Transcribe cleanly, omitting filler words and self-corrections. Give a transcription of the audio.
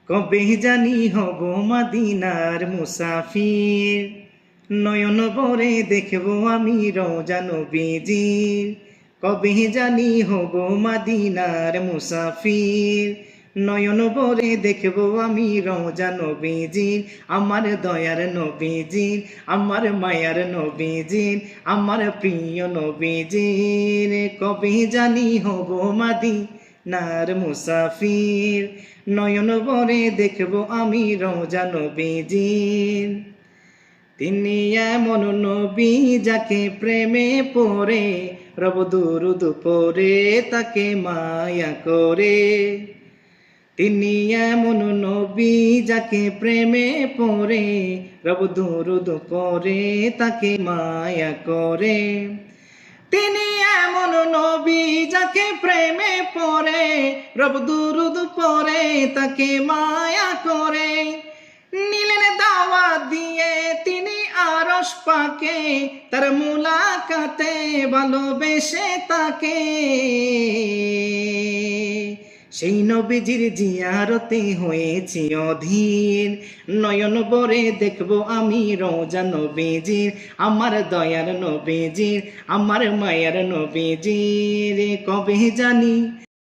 কবে জানি হব মদিনার মুসাফির, নয়ন ভরে দেখব আমি রওজা নবীজির। কবে জানি হব মদিনার মুসাফির, নয়ন ভরে দেখব আমি রওজা নবীজির। আমার দয়ার নবীজির, আমার মায়ার নবীজির, আমার প্রিয় নবীজির। কবে জানি হব মদিনার মুসাফির, নয়ন ভরে দেখব আমি রওজা নবীজির। তিনি এমন নবী যাকে প্রেমে পড়ে রব দুরুদ পড়ে তাকে মায়া করে। তিনি এমন নবী যাকে প্রেমে পড়ে রব দুরুদ পড়ে তাকে মায়া করে। তিনি এমন নবী যাকে প্রেমে পড়ে রব দুরুদ পড়ে তাকে মায়া করে। নিলেন দাওয়াত দিয়ে তিনি আরশ পাকে, তার মুলাকাতে ভালোবেসে তাকে। সেই নবীজির জিয়ারতে হয়েছি অধীর, নয়ন ভরে দেখব আমি রওজা নবীজির। আমার দয়ার নবীজির, আমার মায়ার নবীজির। কবে জানি